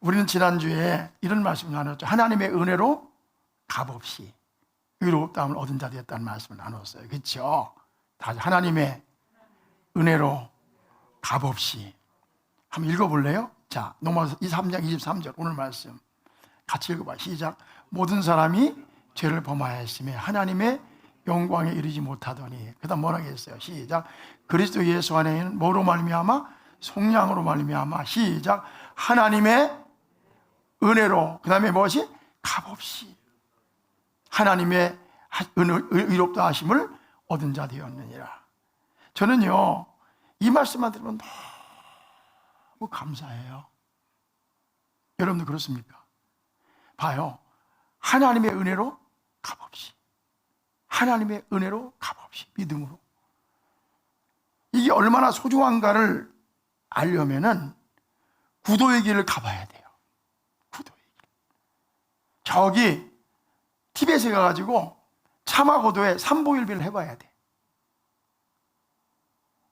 우리는 지난주에 이런 말씀을 나눴죠. 하나님의 은혜로 값없이 의롭다함을 얻은 자 되었다는 말씀을 나눴어요. 그렇죠? 다시 하나님의 은혜로 값없이. 한번 읽어볼래요? 자, 로마서 3장 23절 오늘 말씀 같이 읽어봐. 시작. 모든 사람이 죄를 범하였으며 하나님의 영광에 이르지 못하더니, 그 다음 뭐라고 했어요? 시작. 그리스도 예수 안에는 뭐로 말미암아? 속량으로 말미암아. 시작. 하나님의 은혜로, 그 다음에 무엇이? 값없이 하나님의 의롭다 하심을 얻은 자 되었느니라. 저는요 이 말씀만 들으면 너무 감사해요. 여러분도 그렇습니까? 봐요. 하나님의 은혜로 값없이, 하나님의 은혜로 값없이, 믿음으로. 이게 얼마나 소중한가를 알려면은 구도의 길을 가봐야 돼요. 구도의 길. 저기 티벳에 가가지고 차마고도에 삼보일배를 해봐야 돼.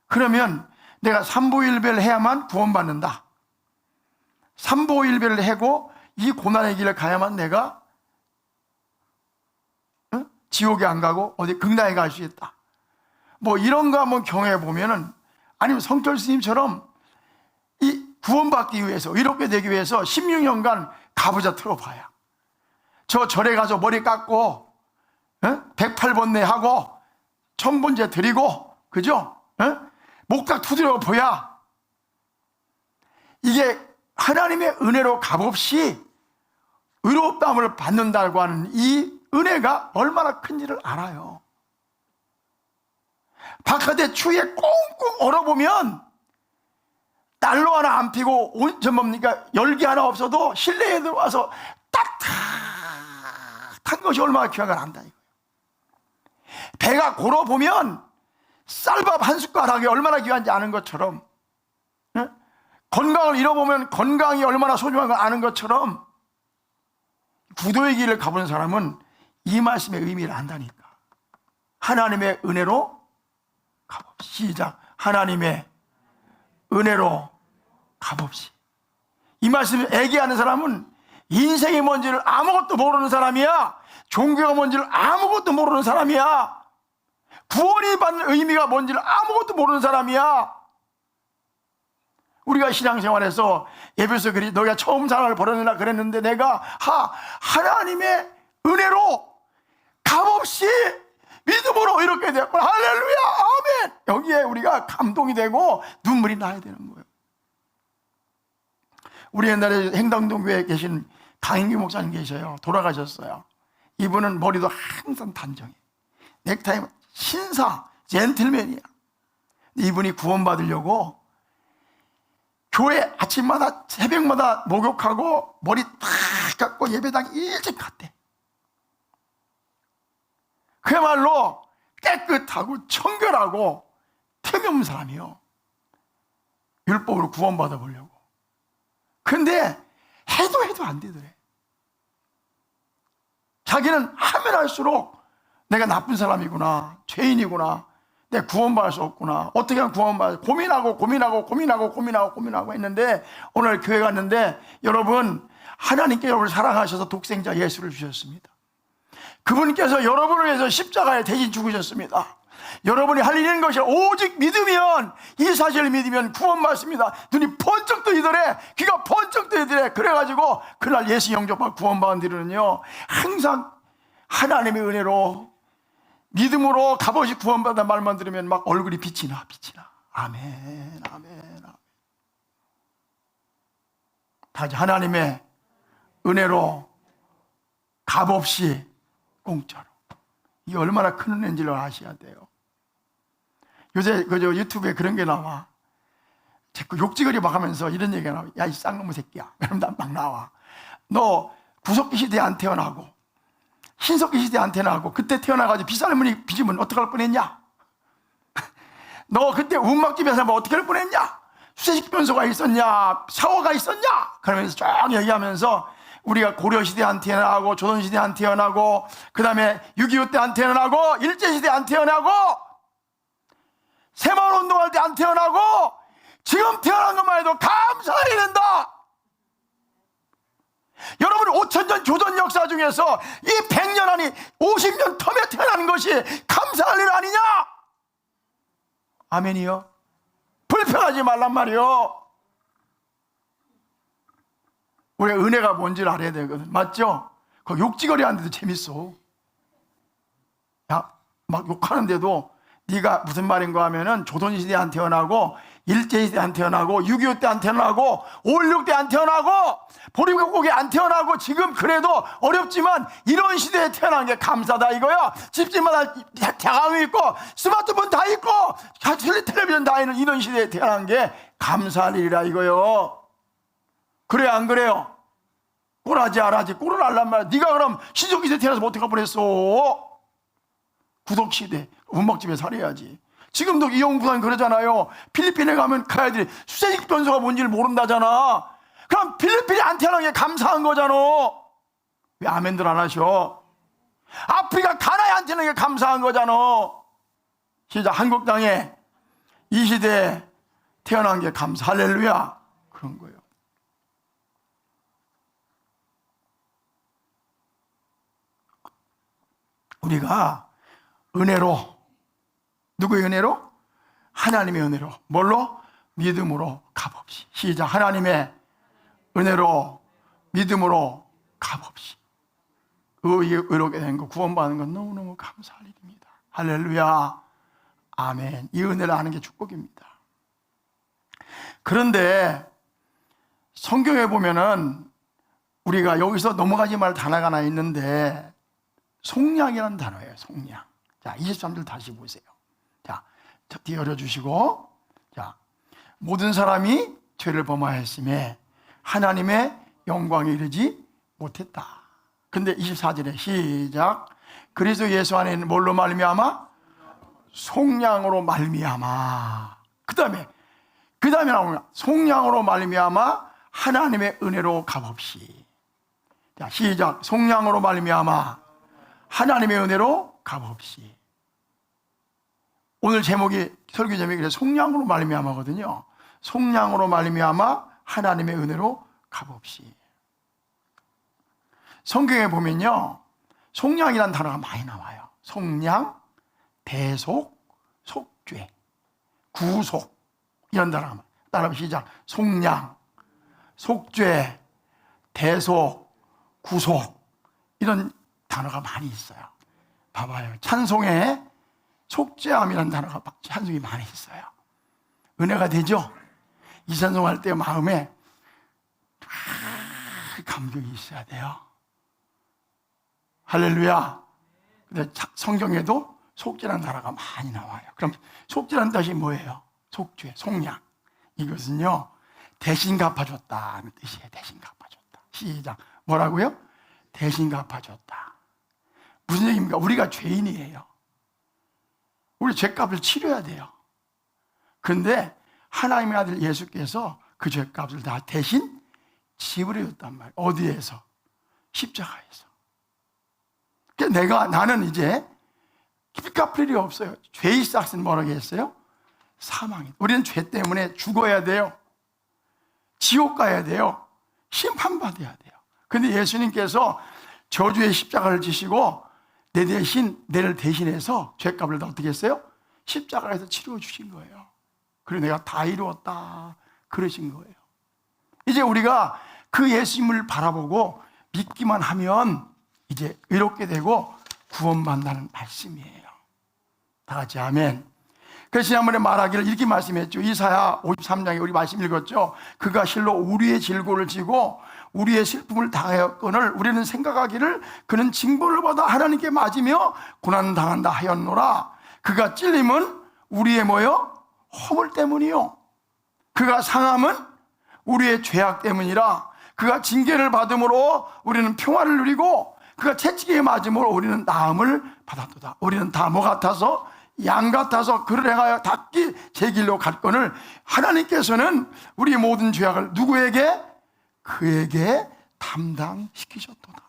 그러면 내가 삼보일배를 해야만 구원받는다. 삼보일배를 하고 이 고난의 길을 가야만 내가 지옥에 안 가고 어디 극락에 갈 수 있다. 뭐 이런 거 한번 경험해 보면은, 아니면 성철 스님처럼 이 구원받기 위해서, 의롭게 되기 위해서 16년간 가부좌 틀어봐야, 저 절에 가서 머리 깎고 108번뇌 하고 천번제 드리고, 그죠? 목각 두드려 보야 이게 하나님의 은혜로 값없이 의롭다함을 받는다고 하는 이 은혜가 얼마나 큰지를 알아요. 바깥에 추위에 꽁꽁 얼어보면 난로 하나 안 피고 열기 하나 없어도 실내에 들어와서 따뜻한 것이 얼마나 귀한가 안다 이거예요. 배가 골아보면 쌀밥 한 숟가락이 얼마나 귀한지 아는 것처럼, 건강을 잃어보면 건강이 얼마나 소중한 걸 아는 것처럼, 구도의 길을 가보는 사람은 이 말씀의 의미를 안다니까. 하나님의 은혜로 값없이. 시작. 하나님의 은혜로 값없이. 이 말씀을 애기하는 사람은 인생이 뭔지를 아무것도 모르는 사람이야. 종교가 뭔지를 아무것도 모르는 사람이야. 구원이 받는 의미가 뭔지를 아무것도 모르는 사람이야. 우리가 신앙생활에서 에베소 글이 너희가 처음 사랑을 버렸느라 그랬는데 내가 하나님의 은혜로 값없이 믿음으로 이렇게 되었고, 할렐루야 아멘. 여기에 우리가 감동이 되고 눈물이 나야 되는 거예요. 우리 옛날에 행당동교회에 계신 강인규 목사님 계셔요. 돌아가셨어요. 이분은 머리도 항상 단정해, 넥타이 신사 젠틀맨이야. 이분이 구원받으려고 교회 아침마다 새벽마다 목욕하고 머리 탁 감고 예배당 일찍 갔대. 그야말로 깨끗하고 청결하고 틈이 없는 사람이요. 율법으로 구원받아 보려고. 근데 해도 안 되더래. 자기는 하면 할수록 내가 나쁜 사람이구나, 죄인이구나, 내가 구원받을 수 없구나, 어떻게 하면 구원받을, 고민하고 했는데, 오늘 교회 갔는데 여러분, 하나님께 여러분을 사랑하셔서 독생자 예수를 주셨습니다. 그분께서 여러분을 위해서 십자가에 대신 죽으셨습니다. 여러분이 할 일인 것이 오직 믿으면, 이 사실을 믿으면 구원받습니다. 눈이 번쩍 뜨이더래, 귀가 번쩍 뜨이더래. 그래가지고 그날 예수 영접하고 구원받은 뒤로는요, 항상 하나님의 은혜로 믿음으로 값없이 구원받은 말만 들으면 막 얼굴이 빛이 나. 아멘, 아멘. 다시 하나님의 은혜로 값없이 공짜로. 이게 얼마나 큰 은혜인지를 아셔야 돼요. 요새 그저 유튜브에 그런 게 나와. 자꾸 욕지거리 막 하면서 이런 얘기가 나와. 야, 이 쌍놈의 새끼야. 그러면 막 나와. 너 구석기 시대에 안 태어나고 신석기 시대에 안 태어나고 그때 태어나가지고 빗살무늬 빚으면 어떡할 뻔했냐? 너 그때 운막집에서 뭐 어떻게 할 뻔했냐? 수세식 변소가 있었냐? 샤워가 있었냐? 그러면서 쫙 얘기하면서 우리가 고려시대 안 태어나고 조선시대 안 태어나고 그 다음에 6.25 때 안 태어나고 일제시대 안 태어나고 새마을운동할 때 안 태어나고 지금 태어난 것만 해도 감사해야 된다. 우리 5,000년 조선 역사 중에서 이 100년 아니 50년 텀에 태어나는 것이 감사할 일 아니냐? 아멘이요? 불평하지 말란 말이요. 우리 은혜가 뭔지를 알아야 되거든. 맞죠? 그 욕지거리 하는데도 재밌어. 야, 막 욕하는데도 네가 무슨 말인가 하면은 조선시대에 안 태어나고 일제시대에 안 태어나고 6.25 때 안 태어나고 5.16 때 안 태어나고 보리국곡에 안 태어나고 지금 그래도 어렵지만 이런 시대에 태어난 게 감사다 이거야. 집집마다 자강이 있고 스마트폰 다 있고 텔레비전 다 있는 이런 시대에 태어난 게 감사할 일이라 이거요. 그래 안 그래요? 꼴하지 알아지 꼴을 알란 말이야. 네가 그럼 신석기시대 태어나서 뭐 어떻게 할 뻔했어? 구석시대 원막집에 살아야지. 지금도 이영부단 그러잖아요. 필리핀에 가면 가야 돼. 수세식 변소가 뭔지를 모른다잖아. 그럼 필리핀이 안 태어난 게 감사한 거잖아. 왜 아멘들 안 하셔? 아프리카 가나에 안 태어난 게 감사한 거잖아. 시작. 한국 땅에 이 시대에 태어난 게 감사. 할렐루야. 그런 거예요. 우리가 은혜로, 누구의 은혜로? 하나님의 은혜로. 뭘로? 믿음으로 값없이. 시작. 하나님의 은혜로 믿음으로 값없이 의롭게 된 거, 구원받는 건 너무너무 감사할 일입니다. 할렐루야. 아멘. 이 은혜를 아는 게 축복입니다. 그런데 성경에 보면은 우리가 여기서 넘어가지 말 단어가 하나 있는데 속량이라는 단어예요. 속량. 자, 23절 다시 보세요. 자, 뒤에 열어주시고, 자, 모든 사람이 죄를 범하였음에 하나님의 영광에 이르지 못했다. 근데 24절에 시작. 그리스도 예수 안에 있는 뭘로 말미암아? 속량으로 말미암아. 그 다음에 나오는 속량으로 말미암아 하나님의 은혜로 값없이. 자, 시작. 속량으로 말미암아 하나님의 은혜로 값없이. 오늘 제목이, 설교 제목이 속량으로 말미암아거든요. 속량으로 말미암아 하나님의 은혜로 값없이. 성경에 보면요, 속량이라는 단어가 많이 나와요. 속량, 대속, 속죄, 구속, 이런 단어가 많아요. 따라 시작. 속량, 속죄, 대속, 구속, 이런 단어가 많이 있어요. 봐봐요. 찬송에 속죄함이라는 단어가 찬송이 많이 있어요. 은혜가 되죠? 이 찬송할 때 마음에 감격이 있어야 돼요. 할렐루야. 근데 성경에도 속죄라는 단어가 많이 나와요. 그럼 속죄라는 뜻이 뭐예요? 속죄, 속량. 이것은요, 대신 갚아줬다는 뜻이에요. 대신 갚아줬다. 시작. 뭐라고요? 대신 갚아줬다. 무슨 얘기입니까? 우리가 죄인이에요. 우리 죄값을 치러야 돼요. 그런데 하나님의 아들 예수께서 그 죄값을 다 대신 지불해줬단 말이에요. 어디에서? 십자가에서. 그러니까 나는 이제 갚을 일이 없어요. 죄의 싹은 뭐라고 했어요? 사망이. 우리는 죄 때문에 죽어야 돼요. 지옥 가야 돼요. 심판받아야 돼요. 그런데 예수님께서 저주의 십자가를 지시고 내 대신, 내를 대신해서 죄값을 다 어떻게 했어요? 십자가에서 치루어 주신 거예요. 그리고 내가 다 이루었다 그러신 거예요. 이제 우리가 그 예수님을 바라보고 믿기만 하면 이제 의롭게 되고 구원받는다는 말씀이에요. 다 같이 아멘. 그래서 지난번에 말하기를 이렇게 말씀했죠. 이사야 53장에 우리 말씀 읽었죠. 그가 실로 우리의 질고를 지고 우리의 슬픔을 당하였거늘 우리는 생각하기를 그는 징벌을 받아 하나님께 맞으며 고난당한다 하였노라. 그가 찔림은 우리의 뭐요? 허물 때문이요. 그가 상함은 우리의 죄악 때문이라. 그가 징계를 받음으로 우리는 평화를 누리고 그가 채찍에 맞음으로 우리는 나음을 받았도다. 우리는 다 뭐 같아서? 양 같아서 그를 행하여 닭기 제 길로 갔거늘 하나님께서는 우리 모든 죄악을 누구에게? 그에게 담당시키셨도다.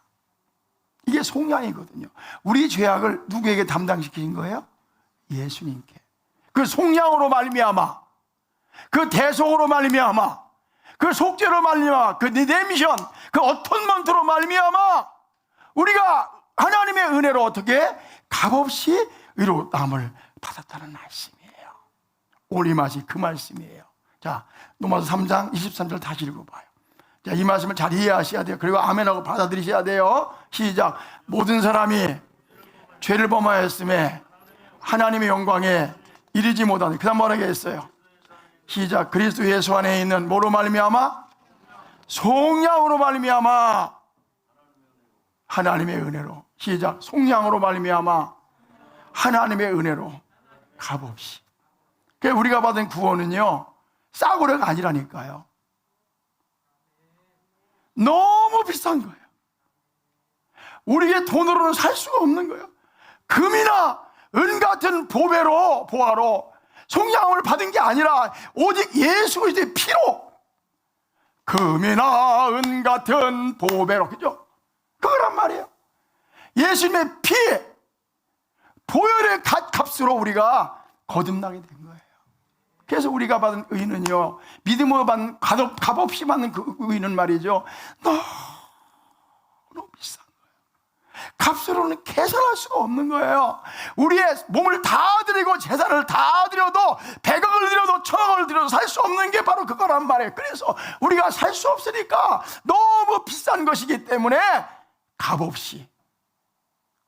이게 속량이거든요. 우리 죄악을 누구에게 담당시키신 거예요? 예수님께. 그 속량으로 말미암아, 그 대속으로 말미암아, 그 속죄로 말미암아, 그 리데미션, 그 어톤먼트로 말미암아 우리가 하나님의 은혜로 어떻게 값없이 의로움을 받았다는 말씀이에요. 오늘 이 말씀이 그 말씀이에요. 자, 로마서 3장 23절 다시 읽어봐요. 자, 이 말씀을 잘 이해하셔야 돼요. 그리고 아멘하고 받아들이셔야 돼요. 시작. 모든 사람이 죄를 범하였음에 하나님의 영광에 이르지 못하는, 그 다음 뭐라고 했어요? 시작. 그리스도 예수 안에 있는 뭐로 말미암아? 속량으로 말미암아 하나님의 은혜로. 시작. 속량으로 말미암아 하나님의 은혜로 값없이. 그러니까 우리가 받은 구원은요 싸구려가 아니라니까요. 너무 비싼 거예요. 우리의 돈으로는 살 수가 없는 거예요. 금이나 은 같은 보화로 속량을 받은 게 아니라 오직 예수 그리스도의 피로, 금이나 은 같은 보배로, 그죠? 그거란 말이에요. 예수님의 피, 보혈의 값으로 우리가 거듭나게 된 거예요. 그래서 우리가 받은 의는요, 믿음으로 받는, 값없이 받는 그 의는 말이죠, 너무 비싼 거예요. 값으로는 계산할 수가 없는 거예요. 우리의 몸을 다 드리고 재산을 다 드려도 100억을 드려도 1000억을 드려도 살 수 없는 게 바로 그거란 말이에요. 그래서 우리가 살 수 없으니까 너무 비싼 것이기 때문에 값없이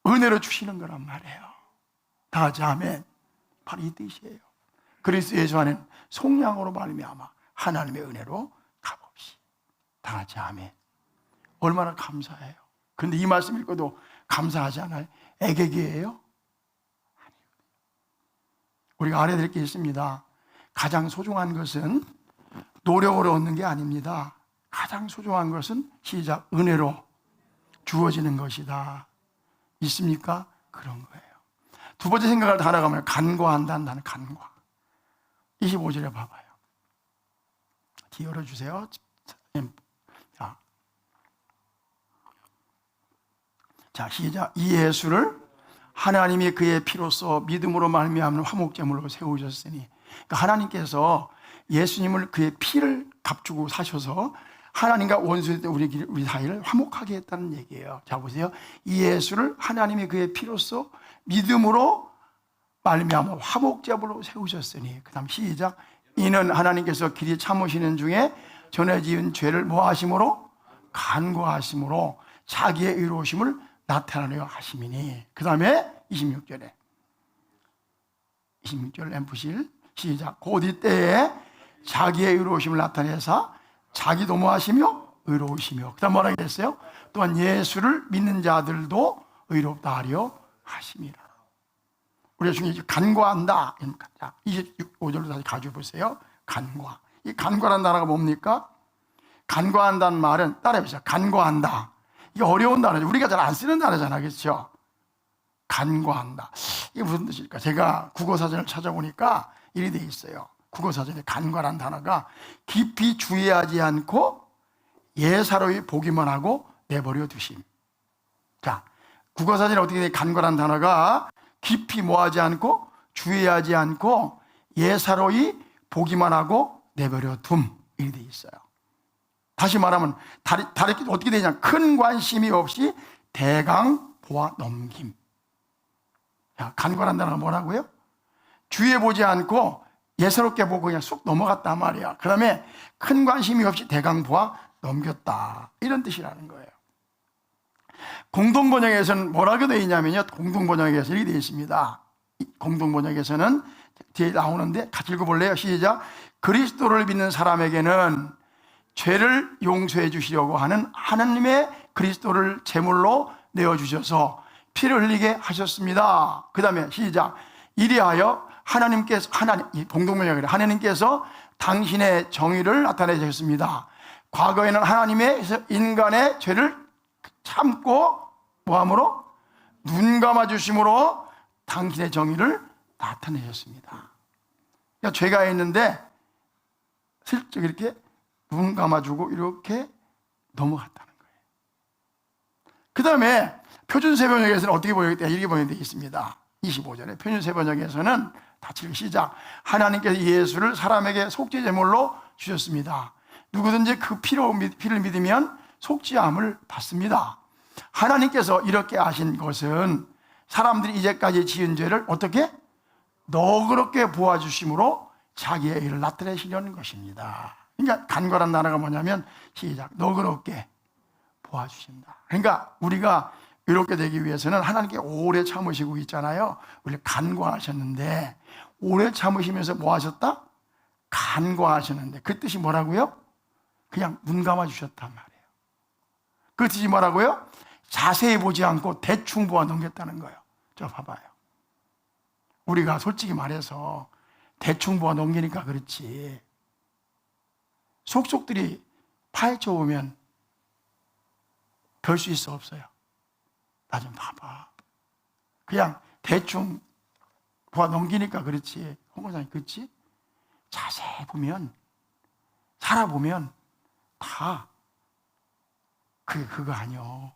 은혜로 주시는 거란 말이에요. 다 같이 아멘. 바로 이 뜻이에요. 그리스도 예수 안에는 속량으로 말미암아 하나님의 은혜로 값없이. 다 같이 아멘. 얼마나 감사해요. 그런데 이 말씀 읽고도 감사하지 않아요? 애객이에요? 아니요. 우리가 알아야 될 게 있습니다. 가장 소중한 것은 노력으로 얻는 게 아닙니다. 가장 소중한 것은 시작. 은혜로 주어지는 것이다. 있습니까? 그런 거예요. 두 번째 생각을 다 나가면 간과한다는 단어, 간과. 25절에 봐봐요. 뒤 열어주세요. 자, 시작. 이 예수를 하나님이 그의 피로써 믿음으로 말미암는 화목제물로 세우셨으니, 그러니까 하나님께서 예수님을 그의 피를 값주고 사셔서 하나님과 원수의 우리 사이를 화목하게 했다는 얘기예요. 자, 보세요. 이 예수를 하나님이 그의 피로써 믿음으로 말미암아 화목제물로 세우셨으니, 그 다음 시작. 이는 하나님께서 길이 참으시는 중에 전에 지은 죄를 뭐하심으로? 간구하심으로 자기의 의로우심을 나타내려 하심이니. 그 다음에 26절 엠프실 시작. 곧 이때에 자기의 의로우심을 나타내사 자기도 뭐하시며? 의로우시며. 그 다음 뭐라고 했어요? 또한 예수를 믿는 자들도 의롭다 하려 하심이라. 우리가 중에 간과한다. 25절로 다시 가져와 보세요. 간과. 이 간과라는 단어가 뭡니까? 간과한다는 말은 따라해보세요. 간과한다. 이게 어려운 단어죠. 우리가 잘 안 쓰는 단어잖아, 그렇죠? 간과한다. 이게 무슨 뜻일까? 제가 국어사전을 찾아보니까 이렇게 돼 있어요. 국어사전에 간과라는 단어가 깊이 주의하지 않고 예사로이 보기만 하고 내버려 두심. 자, 국어사전에 어떻게 돼? 간과라는 단어가 깊이 뭐하지 않고 주의하지 않고 예사로이 보기만 하고 내버려 둠. 이렇게 돼 있어요. 다시 말하면 다르게 어떻게 되냐? 큰 관심이 없이 대강 보아 넘김. 자, 간과란 단어가 뭐라고요? 주의해보지 않고 예사롭게 보고 그냥 쑥 넘어갔단 말이야. 그 다음에 큰 관심이 없이 대강 보아 넘겼다. 이런 뜻이라는 거예요. 공동번역에서는 뭐라고 되어 있냐면요, 공동번역에서 이렇게 되어 있습니다. 공동번역에서는 뒤에 나오는데 같이 읽어볼래요? 시작. 그리스도를 믿는 사람에게는 죄를 용서해 주시려고 하는 하나님의 그리스도를 제물로 내어주셔서 피를 흘리게 하셨습니다. 그 다음에 시작. 이리하여 하나님께서 당신의 정의를 나타내셨습니다. 과거에는 하나님의 인간의 죄를 참고 뭐함으로? 눈 감아 주심으로 당신의 정의를 나타내셨습니다. 그러니까 죄가 있는데 슬쩍 이렇게 눈 감아주고 이렇게 넘어갔다는 거예요. 그 다음에 표준세번역에서는 어떻게 번역되어? 이렇게 번역되어 있습니다. 25절에 표준세번역에서는 다시 시작. 하나님께서 예수를 사람에게 속죄제물로 주셨습니다. 누구든지 그 피를 믿으면 속죄함을 받습니다. 하나님께서 이렇게 하신 것은 사람들이 이제까지 지은 죄를 어떻게? 너그럽게 보아주심으로 자기의 일을 나타내시려는 것입니다. 그러니까 간과란 단어가 뭐냐면 시작, 너그럽게 보아주신다. 그러니까 우리가 이렇게 되기 위해서는 하나님께 오래 참으시고 있잖아요. 우리를 간과하셨는데, 오래 참으시면서 뭐 하셨다? 간과하셨는데, 그 뜻이 뭐라고요? 그냥 눈 감아 주셨단 말이에요. 그 뜻이 뭐라고요? 자세히 보지 않고 대충 보아 넘겼다는 거예요. 저 봐봐요. 우리가 솔직히 말해서 대충 보아 넘기니까 그렇지, 속속들이 파헤쳐 보면 별 수 있어 없어요? 나 좀 봐봐. 그냥 대충 보아 넘기니까 그렇지, 홍보사님 그렇지? 자세히 보면, 살아보면 다 그거 아니요.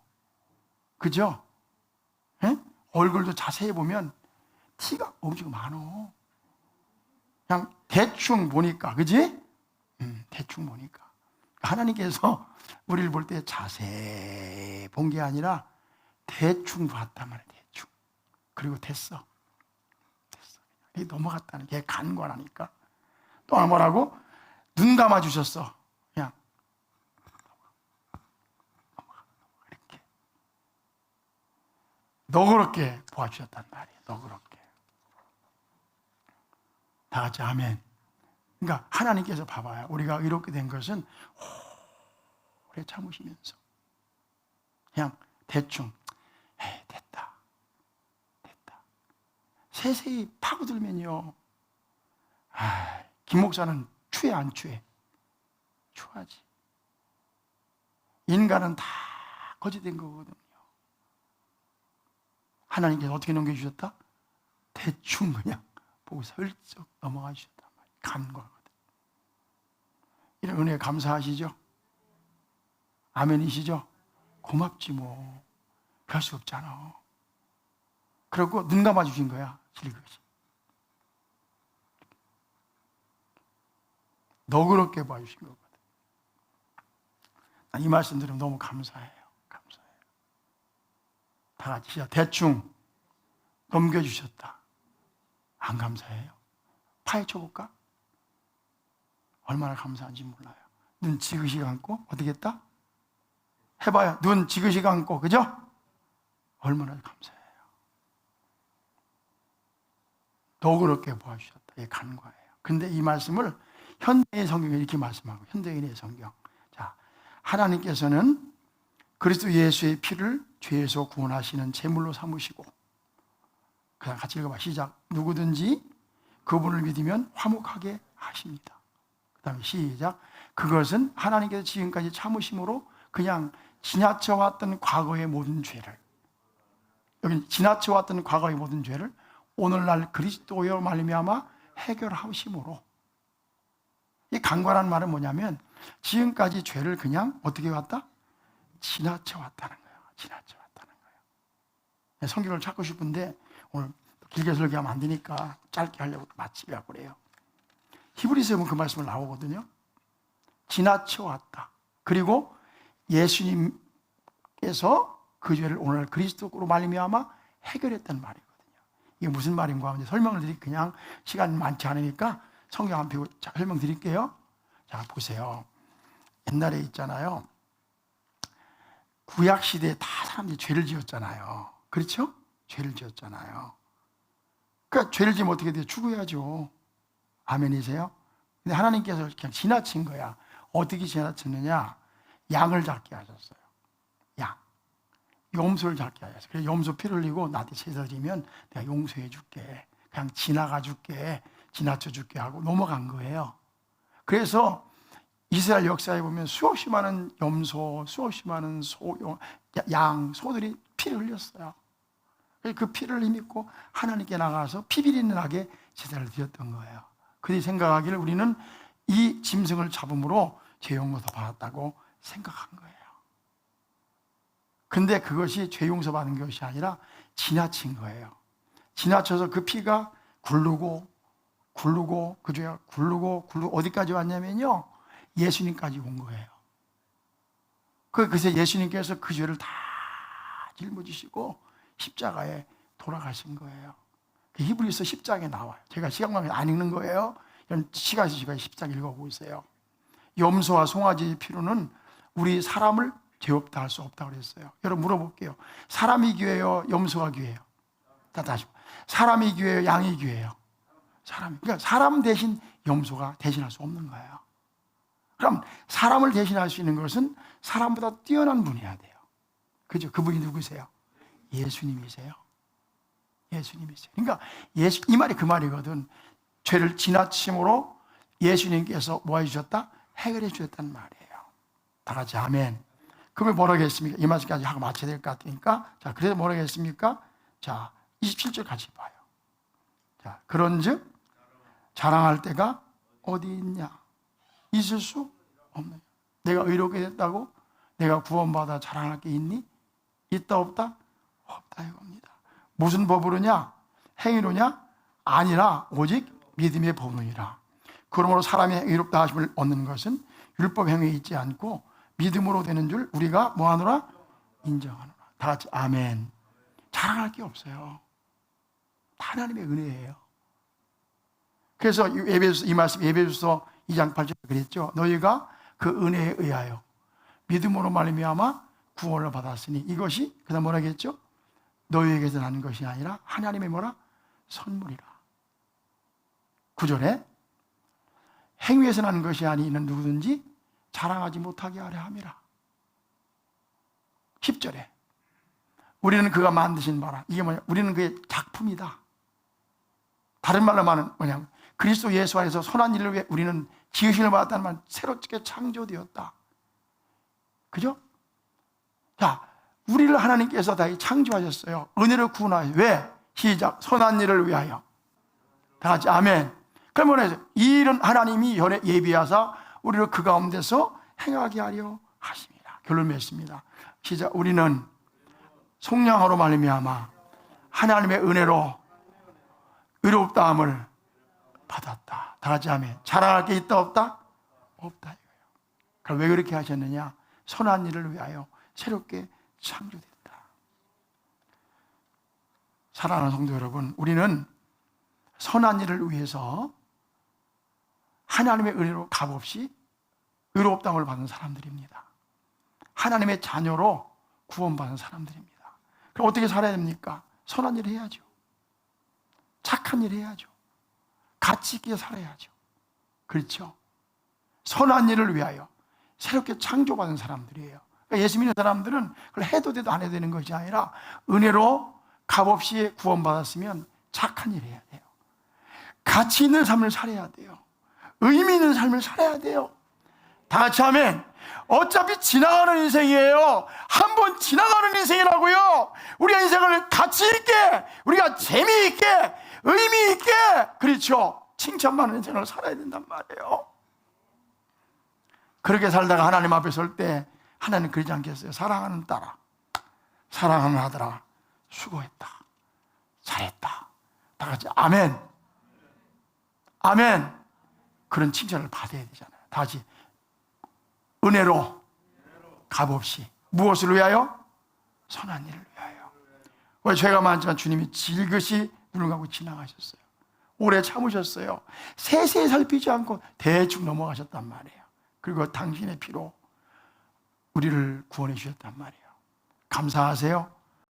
그죠? 에? 얼굴도 자세히 보면 티가 엄청 많어. 그냥 대충 보니까, 그지? 대충 보니까. 하나님께서 우리를 볼 때 자세히 본 게 아니라 대충 봤단 말이야, 대충. 그리고 됐어. 이게 넘어갔다는 게 간과라니까. 또 하나 뭐라고? 눈 감아 주셨어. 그냥 이렇게 너그럽게 보아주셨단 말이에요. 너그럽게. 다 같이 아멘. 그러니까 하나님께서 봐봐요. 우리가 이렇게 된 것은 오래 참으시면서 그냥 대충 됐다. 세세히 파고들면요, 김 목사는 추해 안 추해? 추하지. 인간은 다 거짓된 거거든요. 하나님께서 어떻게 넘겨주셨다? 대충 그냥 보고 슬쩍 넘어가 주셨단 말이에요. 간과거든. 이런 은혜에 감사하시죠? 아멘이시죠? 고맙지 뭐. 별 수 없잖아. 그리고 눈 감아 주신 거야. 질그릇이. 너그럽게 봐주신 거거든. 이 말씀 들으면 너무 감사해요. 감사해요. 다 같이 시작. 대충 넘겨주셨다. 안 감사해요? 파헤쳐 볼까? 얼마나 감사한지 몰라요. 눈 지그시 감고 어떻게 했다? 해봐요. 눈 지그시 감고, 그죠? 얼마나 감사해요. 너그럽게 보아주셨다. 이게 간과예요. 근데 이 말씀을 현대의 성경에 이렇게 말씀하고, 현대인의 성경. 자, 하나님께서는 그리스도 예수의 피를 죄에서 구원하시는 제물로 삼으시고, 그냥 같이 읽어봐. 시작. 누구든지 그분을 믿으면 화목하게 하십니다. 그 다음에 시작. 그것은 하나님께서 지금까지 참으심으로 그냥 지나쳐왔던 과거의 모든 죄를, 여기 지나쳐왔던 과거의 모든 죄를 오늘날 그리스도여 말미암아 해결하심으로. 이 간과라는 말은 뭐냐면 지금까지 죄를 그냥 어떻게 왔다? 지나쳐왔다는 거예요. 지나쳐왔다는 거예요. 성경을 찾고 싶은데 오늘 길게 설교하면 안 되니까 짧게 하려고 마치려고 그래요. 히브리서에 보면 그 말씀을 나오거든요. 지나쳐왔다. 그리고 예수님께서 그 죄를 오늘 그리스도로 말미암아 해결했다는 말이거든요. 이게 무슨 말인가 하면 설명을 드리기 그냥 시간 많지 않으니까 성경 한 편 설명드릴게요. 자, 보세요. 옛날에 있잖아요. 구약 시대에 다 사람들이 죄를 지었잖아요. 그렇죠? 죄를 지었잖아요. 그러니까 죄를 지으면 어떻게 돼요? 죽어야죠. 아멘이세요? 근데 하나님께서 그냥 지나친 거야. 어떻게 지나쳤느냐? 양을 잡게 하셨어요. 양. 염소를 잡게 하셨어요. 그래서 염소 피를 흘리고 나한테 제사 드리면 내가 용서해 줄게. 그냥 지나가 줄게. 지나쳐 줄게 하고 넘어간 거예요. 그래서 이스라엘 역사에 보면 수없이 많은 염소, 수없이 많은 소, 양, 소들이 피를 흘렸어요. 그 피를 힘입고 하나님께 나가서 피비린내나게 제사를 드렸던 거예요. 그들이 생각하기를 우리는 이 짐승을 잡음으로 죄 용서 받았다고 생각한 거예요. 근데 그것이 죄 용서 받은 것이 아니라 지나친 거예요. 지나쳐서 그 피가 굴르고 그 죄가 굴르고 어디까지 왔냐면요, 예수님까지 온 거예요. 그래서 예수님께서 그 죄를 다 짊어지시고 십자가에 돌아가신 거예요. 히브리서 10장에 나와요. 제가 시간만 안 읽는 거예요. 시간 있으시고 10장 읽어보세요. 염소와 송아지의 피로는 우리 사람을 죄 없다 할 수 없다고 그랬어요. 여러분 물어볼게요. 사람이 귀해요? 염소가 귀해요? 다시 사람이 귀해요? 양이 귀해요? 그러니까 사람 대신 염소가 대신할 수 없는 거예요. 그럼 사람을 대신할 수 있는 것은 사람보다 뛰어난 분이어야 돼요. 그죠? 그분이 누구세요? 예수님이세요. 예수님이세요. 그러니까 이 말이 그 말이거든. 죄를 지나침으로 예수님께서 뭐 해주셨다? 해결해 주셨단 말이에요. 다 같이 아멘. 그러면 뭐라고 했습니까? 이 말씀까지 하고 마쳐야 될 것 같으니까. 자, 그래서 뭐라고 했습니까? 자, 27절 같이 봐요. 자, 그런즉 자랑할 때가 어디 있냐? 있을 수 없느냐? 내가 의롭게 됐다고 내가 구원받아 자랑할 게 있니? 있다 없다? 없다 이겁니다. 무슨 법으로냐? 행위로냐? 아니라 오직 믿음의 법이니라. 그러므로 사람이 의롭다 하심을 얻는 것은 율법 행위에 있지 않고 믿음으로 되는 줄 우리가 뭐하노라? 인정하노라. 다 같이 아멘. 자랑할 게 없어요. 다 하나님의 은혜예요. 그래서 이 말씀 에베소서 2장 8절에 그랬죠. 너희가 그 은혜에 의하여 믿음으로 말미암아 구원을 받았으니 이것이 그다음 뭐라 했죠? 너희에게서 난 것이 아니라 하나님의 뭐라? 선물이라. 9절에 행위에서 난 것이 아니는 누구든지 자랑하지 못하게 하려 함이라. 10절에 우리는 그가 만드신 바라. 이게 뭐냐? 우리는 그의 작품이다. 다른 말로 말하면 뭐냐면 그리스도 예수 안에서 선한 일을 위해 우리는 지으심을 받았다는 말, 새롭게 창조되었다. 그죠? 자, 우리를 하나님께서 다 창조하셨어요. 은혜로 구원하여. 왜? 시작. 선한 일을 위하여. 다 같이 아멘. 그러면 이 일은 하나님이 예비하사 우리를 그 가운데서 행하게 하려 하십니다. 결론 맺습니다. 시작. 우리는 속량으로 말미암아 하나님의 은혜로 의롭다함을 받았다. 다 같이 아멘. 자랑할 게 있다 없다? 없다 이거예요. 그럼 왜 그렇게 하셨느냐? 선한 일을 위하여 새롭게 창조됐다. 사랑하는 성도 여러분, 우리는 선한 일을 위해서 하나님의 은혜로 값없이 의롭다함을 받은 사람들입니다. 하나님의 자녀로 구원받은 사람들입니다. 그럼 어떻게 살아야 됩니까? 선한 일을 해야죠. 착한 일을 해야죠. 가치 있게 살아야죠. 그렇죠? 선한 일을 위하여 새롭게 창조받은 사람들이에요. 그러니까 예수 믿는 사람들은 그걸 해도 돼도 안 해도 되는 것이 아니라 은혜로 값없이 구원받았으면 착한 일을 해야 돼요. 가치 있는 삶을 살아야 돼요. 의미 있는 삶을 살아야 돼요. 다 같이 하면 어차피 지나가는 인생이에요. 한 번 지나가는 인생이라고요. 우리가 인생을 가치 있게, 우리가 재미있게, 의미 있게, 그렇죠, 칭찬받는 인생을 살아야 된단 말이에요. 그렇게 살다가 하나님 앞에 설 때 하나님 그러지 않겠어요? 사랑하는 딸아, 사랑하는 아들아, 수고했다, 잘했다. 다 같이 아멘. 아멘. 그런 칭찬을 받아야 되잖아요. 다 같이 은혜로 값없이 무엇을 위하여? 선한 일을 위하여. 왜 죄가 많지만 주님이 질그시 눈을 감고 지나가셨어요. 오래 참으셨어요. 세세히 살피지 않고 대충 넘어가셨단 말이에요. 그리고 당신의 피로 우리를 구원해 주셨단 말이에요. 감사하세요?